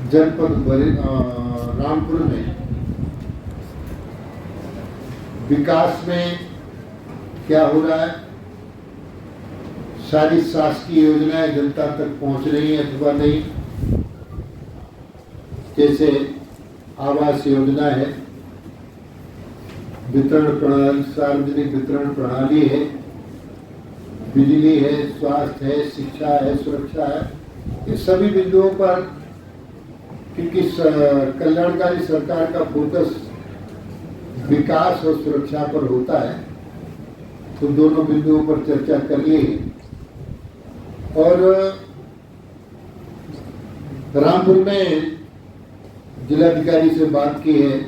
जनपद रामपुर में विकास में क्या हो रहा है, सारी शासकीय योजनाएं जनता तक पहुंच रही हैं अथवा नहीं। जैसे आवास योजना है, वितरण प्रणाली, सार्वजनिक वितरण प्रणाली है, बिजली है, स्वास्थ्य है, शिक्षा है, सुरक्षा है, ये सभी बिंदुओं पर क्योंकि कल्याणकारी सरकार का फोकस विकास और सुरक्षा पर होता है, तो दोनों बिंदुओं पर चर्चा कर ली। और रामपुर में जिलाधिकारी से बात की है,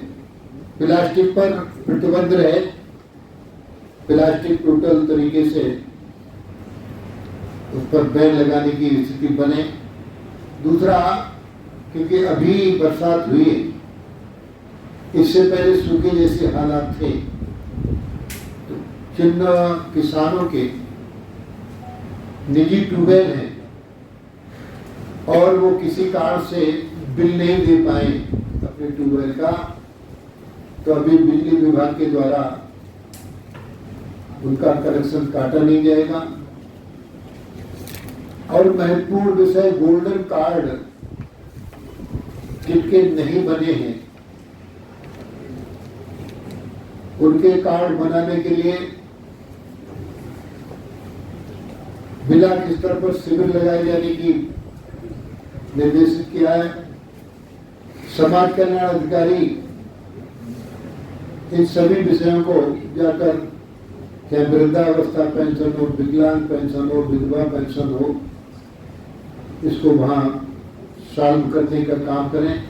प्लास्टिक पर प्रतिबंध रहे, प्लास्टिक टोटल तरीके से उस पर बैन लगाने की स्थिति बने। दूसरा, क्योंकि अभी बरसात हुई, इससे पहले सूखे जैसे हालात थे, तो जिन किसानों के निजी ट्यूबवेल हैं और वो किसी कारण से बिल नहीं दे पाए अपने ट्यूबवेल का, तो अभी बिजली विभाग के द्वारा उनका कनेक्शन काटा नहीं जाएगा। और महत्वपूर्ण विषय, गोल्डन कार्ड जिनके नहीं बने हैं, उनके कार्ड बनाने के लिए ब्लॉक स्तर पर शिविर लगाए जाने की निर्देशित किया है। समाज कल्याण अधिकारी इन सभी विषयों को जाकर, चाहे वृद्धावस्था पेंशन हो, विकलांग पेंशन हो, विधवा पेंशन हो, इसको वहां सॉल्व करने का काम करें।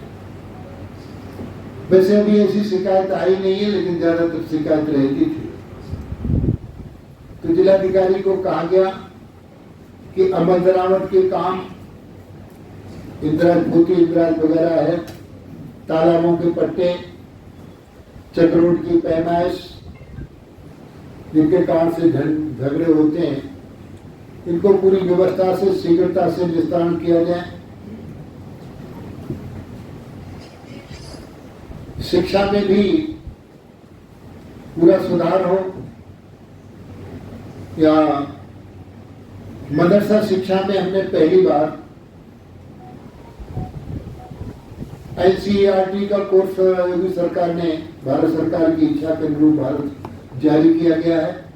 वैसे अभी ऐसी शिकायत आई नहीं है, लेकिन ज्यादातर शिकायत रहती थी। तो जिलाधिकारी को कहा गया कि अमल दरामद के काम, इंदिराज भूति, इंदिराज वगैरह है, तालाबों के पट्टे, चक्रोड की पैमाइश, जिनके कारण से झगड़े होते हैं, इनको पूरी व्यवस्था से शीघ्रता से निस्तारण किया जाए। शिक्षा में भी पूरा सुधार हो, या मदरसा शिक्षा में हमने पहली बार एनसीईआरटी का कोर्स योगी सरकार ने, भारत सरकार की इच्छा के अनुरूप भारत जारी किया गया है।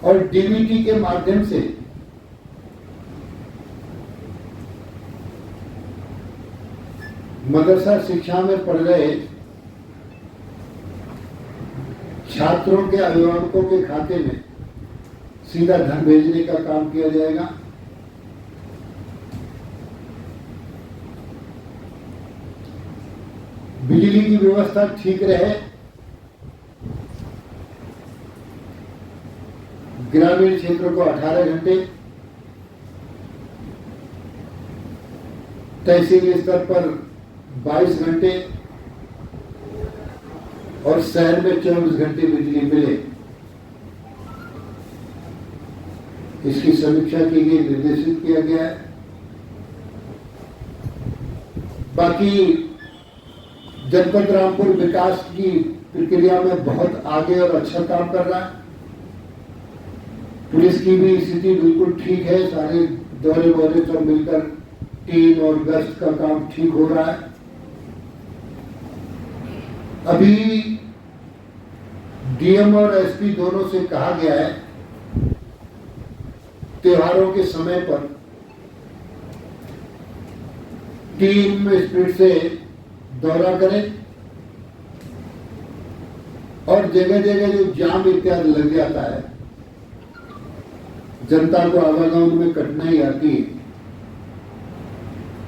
और डीबीटी के माध्यम से मदरसा शिक्षा में पढ़ रहे छात्रों के अभिभावकों के खाते में सीधा धन भेजने का काम किया जाएगा। बिजली की व्यवस्था ठीक रहे, ग्रामीण क्षेत्र को 18 घंटे, तहसील स्तर पर 22 घंटे और शहर में 24 घंटे बिजली मिले, इसकी समीक्षा की गई, निर्देशित किया गया है। बाकी जनपद रामपुर विकास की प्रक्रिया में बहुत आगे और अच्छा काम कर रहा है। पुलिस की भी स्थिति बिल्कुल ठीक है, सारे दौरे वौरे सब मिलकर टीम और गश्त का काम ठीक हो रहा है। अभी डीएम और एसपी दोनों से कहा गया है, त्योहारों के समय पर टीम स्पीड से दौरा करें और जगह जगह जो जाम इत्यादि लग जाता है, जनता को आवागमन में कठिनाई आती है,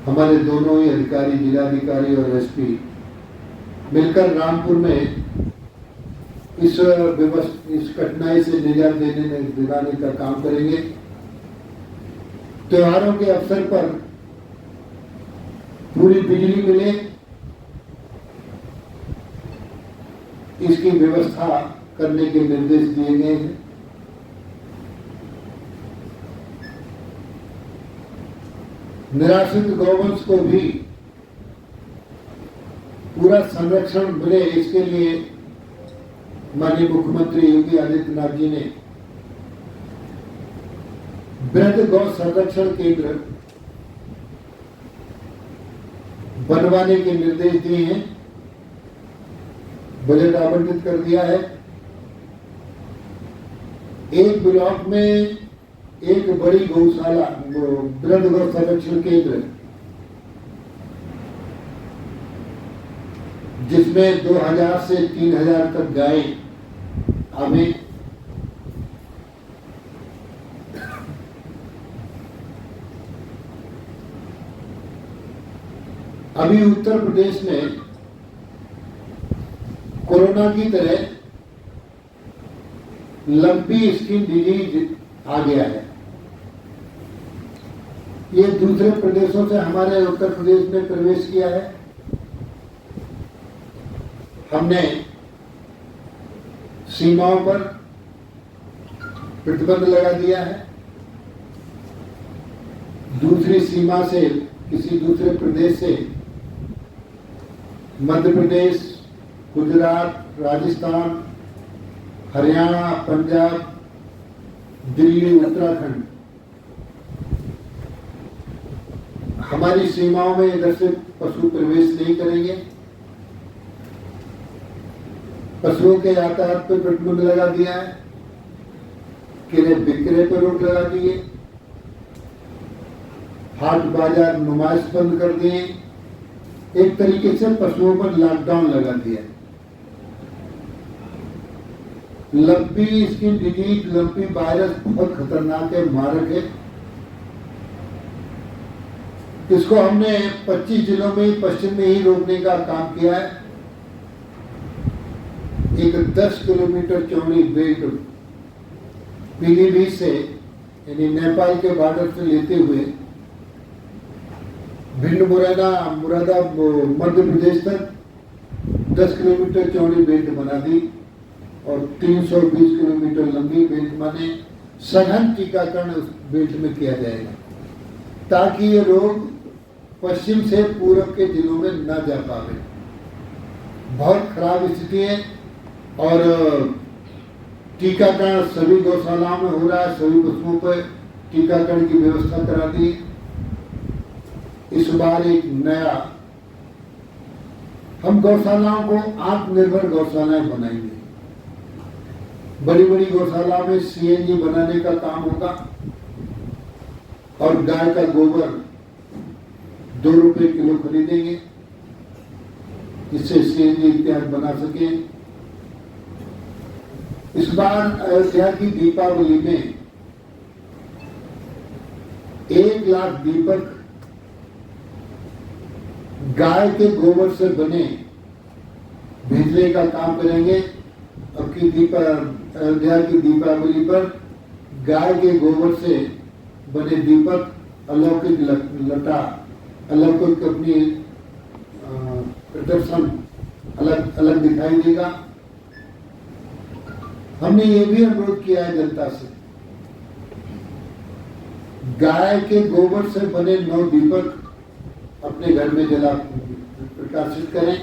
हमारे दोनों ही अधिकारी, जिलाधिकारी और एसपी मिलकर रामपुर में इस कठिनाई से निजात दिलाने का काम करेंगे। त्योहारों के अवसर पर पूरी बिजली मिले, इसकी व्यवस्था करने के निर्देश दिए गए हैं। निराश्रित गौवंश को भी पूरा संरक्षण मिले, इसके लिए माननीय मुख्यमंत्री योगी आदित्यनाथ जी ने वृहद गौ संरक्षण केंद्र बनवाने के निर्देश दिए हैं, बजट आवंटित कर दिया है। एक ब्लॉक में एक बड़ी गौशाला, वृहद गौ संरक्षण केंद्र, जिसमें 2000 से 3000 तक गाय आवे। अभी उत्तर प्रदेश में कोरोना की तरह लंपी स्किन डिजीज आ गया है। ये दूसरे प्रदेशों से हमारे उत्तर प्रदेश में प्रवेश किया है। हमने सीमाओं पर प्रतिबंध लगा दिया है। दूसरी सीमा से, किसी दूसरे प्रदेश से मध्य प्रदेश, गुजरात, राजस्थान, हरियाणा, पंजाब, दिल्ली, उत्तराखंड, हमारी सीमाओं में इधर से पशु प्रवेश नहीं करेंगे। पशुओं के यातायात पर प्रतिबंध लगा दिया है, क्रय विक्रय पर रोक लगा दिए, हाट बाजार नुमाइश बंद कर दिए। एक तरीके से पशुओं पर लॉकडाउन लगा दिया। Lumpy skin disease, lumpy virus बहुत खतरनाक है, मारक है। इसको हमने 25 जिलों में पश्चिम में ही रोकने का काम किया है। एक 10 किलोमीटर चौड़ी बेल्ट पीलीभीत से, यानी नेपाल के बॉर्डर से लेते हुए भिंड, मुरैना, मुरादाबाद, मध्य प्रदेश तक 10 किलोमीटर चौड़ी बेल्ट बना दी और 320 किलोमीटर लंबी बेल्ट माने सघन टीकाकरण उस बेल्ट में किया जाएगा, ताकि ये रोग पश्चिम से पूर्व के जिलों में न जा पावे। बहुत खराब स्थिति है और टीकाकरण सभी गौशालाओं में हो रहा है। सभी पशुओं पर टीकाकरण की व्यवस्था करा दी। इस बार एक नया, हम गौशालाओं को आत्मनिर्भर गौशालाएं बनाएंगे। बड़ी बड़ी गौशाला में सीएनजी बनाने का काम होगा और गाय का गोबर 2 रुपए किलो खरीदेंगे, जिससे सीएनजी इत्यादि बना सके। इस बार अयोध्या की दीपावली में 1 लाख दीपक गाय के गोबर से बने भेजने का काम करेंगे। अब की अयोध्या की दीपावली पर गाय के गोबर से बने दीपक, अलौकिक लटा, अलौकिक अपनी प्रदर्शन अलग अलग दिखाई देगा। हमने ये भी अनुरोध किया है जनता से, गाय के गोबर से बने 9 दीपक अपने घर में जला प्रकाशित करें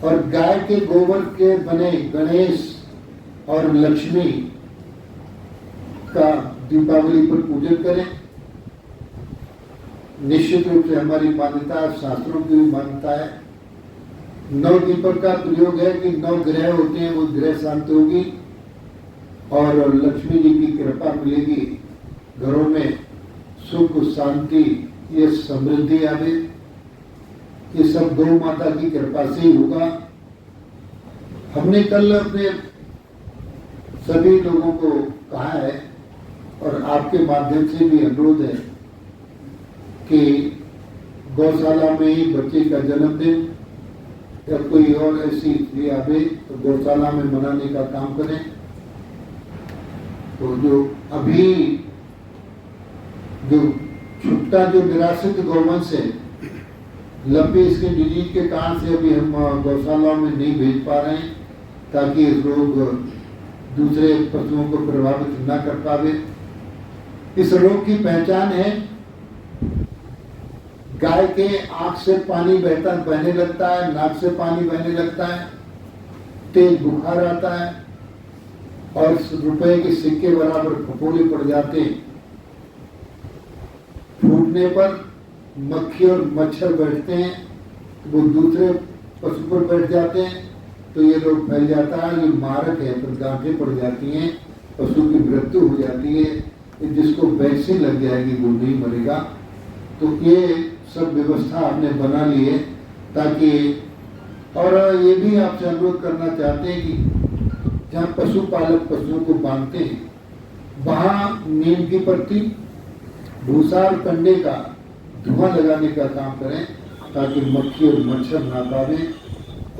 और गाय के गोबर के बने गणेश और लक्ष्मी का दीपावली पर पूजन करें। निश्चित रूप से हमारी मान्यता, शास्त्रों की भी मान्यता है। 9 दीपक का प्रयोग है कि 9 ग्रह होते हैं, वो ग्रह शांत होगी और लक्ष्मी जी की कृपा मिलेगी। घरों में सुख, शांति, ये समृद्धि आवे। ये सब गौ माता की कृपा से ही होगा। हमने कल अपने सभी लोगों को कहा है और आपके माध्यम से भी अनुरोध है कि गौशाला में ही बच्चे का जन्मदिन या कोई और ऐसी स्थिति आवे तो गौशाला में मनाने का काम करें। तो जो अभी जो छुट्टा जो निराश्रित गौवंश है, लंबी स्किन डिजीज के कारण से अभी हम गौशालाओं में नहीं भेज पा रहे हैं, ताकि रोग दूसरे पशुओं को प्रभावित न कर पावे। इस रोग की पहचान है गाय के आंख से पानी बहने लगता है, नाक से पानी बहने लगता है, तेज बुखार आता है और रुपए के सिक्के बराबर फफोले पड़ जाते हैं। फूटने पर मक्खी और मच्छर बैठते हैं, वो दूसरे पशु पर बैठ जाते हैं तो ये रोग फैल जाता है। ये मारक है, तो गांठें पड़ जाती हैं, पशु की मृत्यु हो जाती है। जिसको वैक्सीन लग जाएगी वो नहीं मरेगा। तो ये सब व्यवस्था आपने बना ली है ताकि, और ये भी आपसे अनुरोध करना चाहते हैं कि जहाँ पशुपालक पशुओं को बांधते हैं वहाँ नीम की पत्ती, भूसा और कंडे का धुआं लगाने का काम करें ताकि मक्खी और मच्छर ना पावे।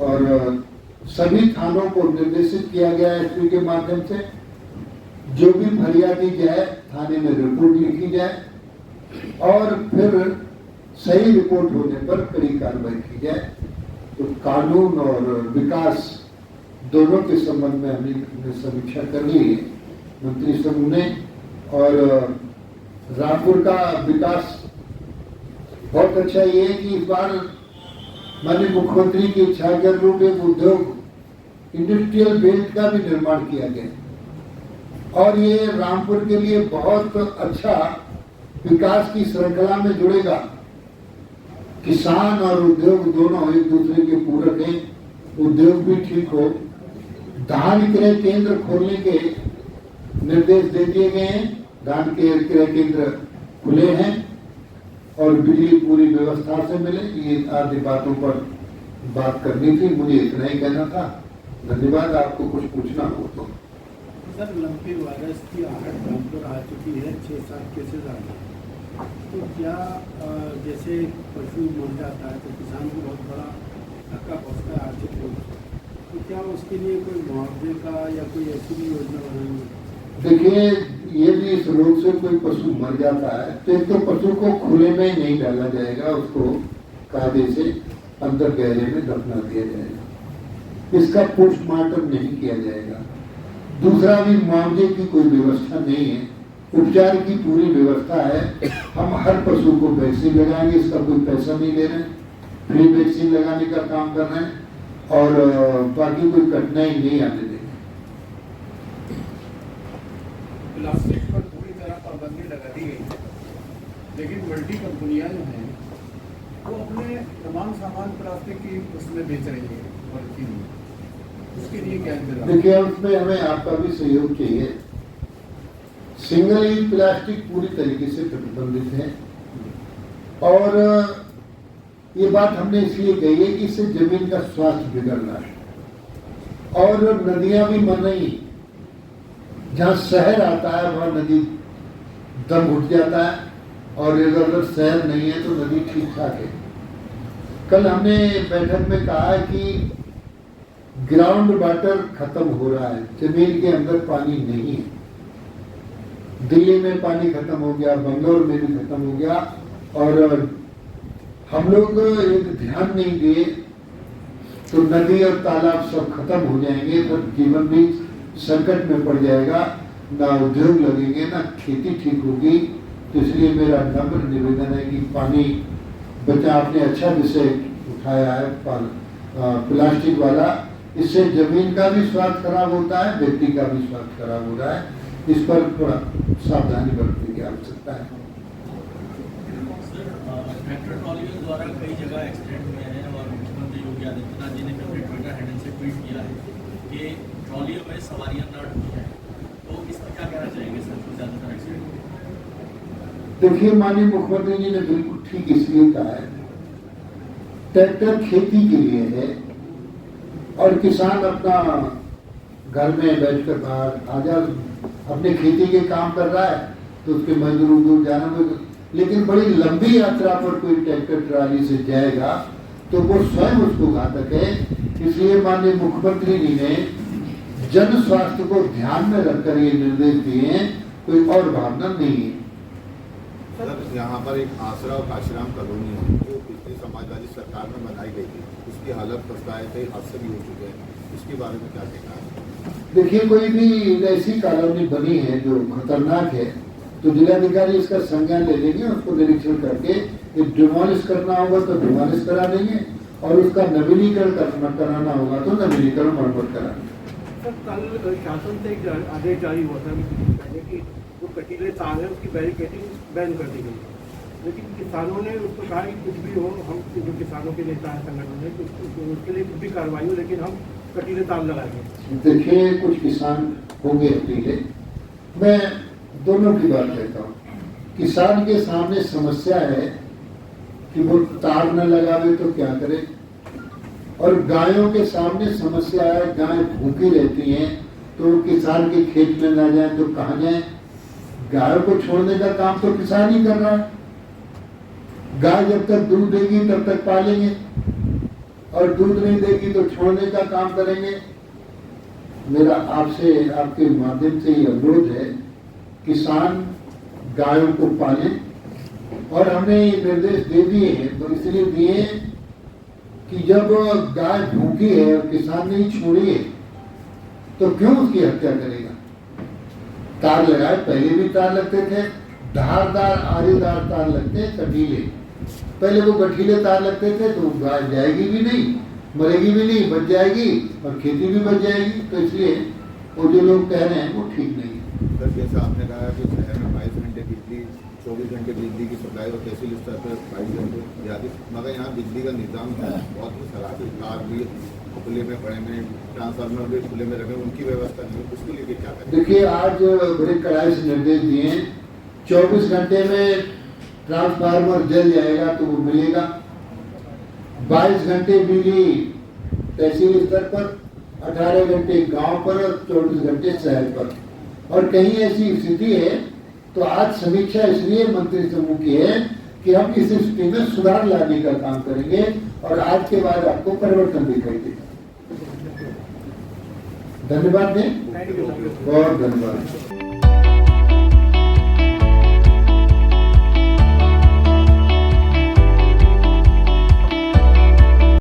और सभी थानों को निर्देशित किया गया है एसपी के माध्यम से, जो भी फरियादी जाए थाने में रिपोर्ट लिखी जाए और फिर सही रिपोर्ट होने पर कड़ी कार्रवाई की जाए। तो कानून और विकास दोनों के संबंध में हमने समीक्षा कर ली है मंत्री समूह ने। और रामपुर का विकास बहुत अच्छा ये है कि इस बार माननीय मुख्यमंत्री की इच्छा के अनुरूप एक उद्योग इंडस्ट्रियल बेल्ट का भी निर्माण किया गया और ये रामपुर के लिए बहुत अच्छा विकास की श्रृंखला में जुड़ेगा। किसान और उद्योग दोनों एक दूसरे के पूरक हैं। उद्योग भी ठीक हो, धान क्रय केंद्र खोलने के निर्देश दे दिए गए हैं। धान के क्रय केंद्र खुले हैं और बिजली पूरी व्यवस्था से मिले। ये आदि बातों पर बात करनी थी, मुझे इतना ही कहना था। धन्यवाद। आपको कुछ पूछना हो तो। सर, लंपी वायरस की आहट रामपुर आ चुकी है, 6-7 केसेज आ गए। तो क्या जैसे पशु मर जाता है तो किसान को बहुत बड़ा धक्का पहुँचता है आर्थिक रूप से, तो क्या उसके लिए कोई मुआवजे का या कोई ऐसी भी योजना बनाएंगे? देखिए, ये भी इस रोग से कोई पशु मर जाता है तो एक तो पशु को खुले में नहीं डाला जाएगा, उसको कायदे से अंदर गहरे में दफना दिया जाएगा। इसका पोस्टमार्टम नहीं किया जाएगा। दूसरा भी मुआवजे की कोई व्यवस्था नहीं है, उपचार की पूरी व्यवस्था है। हम हर पशु को वैक्सीन लगाएंगे, इसका कोई पैसा नहीं ले रहे हैं, फ्री वैक्सीन लगाने का काम कर रहे हैं और बाकी कोई कठिनाई नहीं आने देंगे। प्लास्टिक पर पूरी तरह पाबंदी लगा दी गई है, लेकिन मल्टी कंपनियां जो हैं वो अपने तमाम सामान प्लास्टिक की उसमें बेच रही है पॉलिथीन में। उसके लिए क्या इंतजाम? देखिए, उसमें हमें आपका भी सहयोग चाहिए। सिंगल यूज प्लास्टिक पूरी तरीके से प्रतिबंधित है और ये बात हमने इसलिए कही है कि इससे जमीन का स्वास्थ्य बिगड़ रहा है और नदियां भी मर रही। जहाँ शहर आता है वहाँ नदी दम घुट जाता है और अगर शहर नहीं है तो नदी ठीक ठाक है। कल हमने बैठक में कहा कि ग्राउंड वाटर खत्म हो रहा है, जमीन के अंदर पानी नहीं है। दिल्ली में पानी खत्म हो गया, बंगलोर में भी खत्म हो गया और हम लोग एक ध्यान नहीं दिए तो नदी और तालाब सब खत्म हो जाएंगे, तो जीवन भी संकट में पड़ जाएगा, ना उद्योग लगेंगे, ना खेती ठीक होगी। तो इसलिए मेरा नम्र निवेदन है कि पानी बचा। आपने अच्छा विषय उठाया है प्लास्टिक वाला। इससे जमीन का भी स्वास्थ्य खराब होता है, व्यक्ति का भी स्वास्थ्य खराब हो रहा है। इस पर थोड़ा सावधानी बरतने की आवश्यकता है। ट्रैक्टर ट्रॉलियों द्वारा कई जगह एक्सीडेंट हुए हैं और मुख्यमंत्री योगी आदित्यनाथ जी ने अपने ट्विटर हैंडल से ट्वीट किया है कि ट्रॉलियों में सवारियां न ढूंढ जाए, तो इस पर क्या कहना चाहेंगे? सबसे ज्यादातर एक्सीडेंट देखिए, माननीय मुख्यमंत्री जी ने बिल्कुल ठीक इसलिए कहा है, ट्रैक्टर खेती के लिए है और किसान अपना घर में बैठकर बाहर अपने खेती के काम कर रहा है तो उसके मजदूर दूर जाना में, लेकिन बड़ी लंबी यात्रा पर कोई ट्रैक्टर ट्राली से जाएगा तो वो स्वयं उसको घातक है। इसलिए माननीय मुख्यमंत्री जी ने जन स्वास्थ्य को ध्यान में रखकर ये निर्देश दिए हैं, कोई और भावना नहीं है। सर, यहाँ पर एक आसरा और काशीराम कॉलोनी है जो पिछली समाजवादी सरकार में बनाई गई थी, उसकी हालत खस्ता है, कई हादसे भी हो चुके हैं, इसके बारे में क्या कहना है? देखिए, कोई भी ऐसी कॉलोनी बनी है जो खतरनाक है तो जिलाधिकारी इसका संज्ञान ले लेंगे, उसको निरीक्षण करके डिमोलिश करना होगा तो डिमोलिश करा देंगे और उसका नवीनीकरण कराना होगा तो नवीनीकरण मरम्मत कराना। सर, कल शासन से एक आदेश जारी हुआ था पहले कि जो कटीले तार है उसकी बैरिकेडिंग बैन कर दी गई, लेकिन किसानों ने उसको कहा कि कुछ भी हो, हम जो किसानों के नेता हैं संगठन है तो उसके लिए कुछ भी कार्रवाई हो, लेकिन हम कटीले तार लगाएंगे। देखिए, कुछ किसान होंगे हटीले, मैं दोनों की बात कहता हूँ। किसान के सामने समस्या है कि वो तार न लगावे तो क्या करे, और गायों के सामने समस्या है, गाय भूखी रहती हैं तो किसान के खेत में ना जाए तो कहाँ जाए। गायों को छोड़ने का काम तो किसान ही कर रहा है। गाय जब तक दूध देगी तब तक पालेंगे और दूध नहीं देगी तो छोड़ने का काम करेंगे। मेरा आपसे, आपके माध्यम से ये अनुरोध है, किसान गायों को पालें, और हमने ये निर्देश दे दिए हैं तो इसलिए दिए कि जब गाय भूखी है और किसान नहीं छोड़ी है तो क्यों उसकी हत्या करेगा। तार लगाए, पहले भी तार लगते थे, धारदार आरीदार तार लगते, कटीले। पहले वो गठीले तार लगते थे तो गाय जाएगी भी नहीं, मरेगी भी नहीं, बच जाएगी और खेती भी बच जाएगी। तो इसलिए वो जो लोग कह रहे हैं वो ठीक नहीं है। सर, जैसा आपने कहा कि शहर में 22 घंटे बिजली, 24 घंटे बिजली की सप्लाई और तहसील स्तर पर 22 घंटे ज़्यादा, मगर यहाँ बिजली का निज़ाम है बहुत ही खराब है। तार भी खुले में पड़े में, ट्रांसफार्मर भी खुले में रखे, उनकी व्यवस्था नहीं है, उसको लेके क्या करें। देखिए, आज बड़े कड़ाई से निर्देश दिए हैं, 24 घंटे में ट्रांसफार्मर जल जाएगा तो वो मिलेगा। 22 घंटे बिजली तहसील स्तर पर, 18 घंटे गांव पर और 24 घंटे शहर पर। और कहीं ऐसी स्थिति है तो आज समीक्षा इसलिए मंत्री समूह की है कि हम इस स्थिति में सुधार लाने का काम करेंगे और आज के बाद आपको परिवर्तन दिखाई देगा। धन्यवाद दें, बहुत धन्यवाद।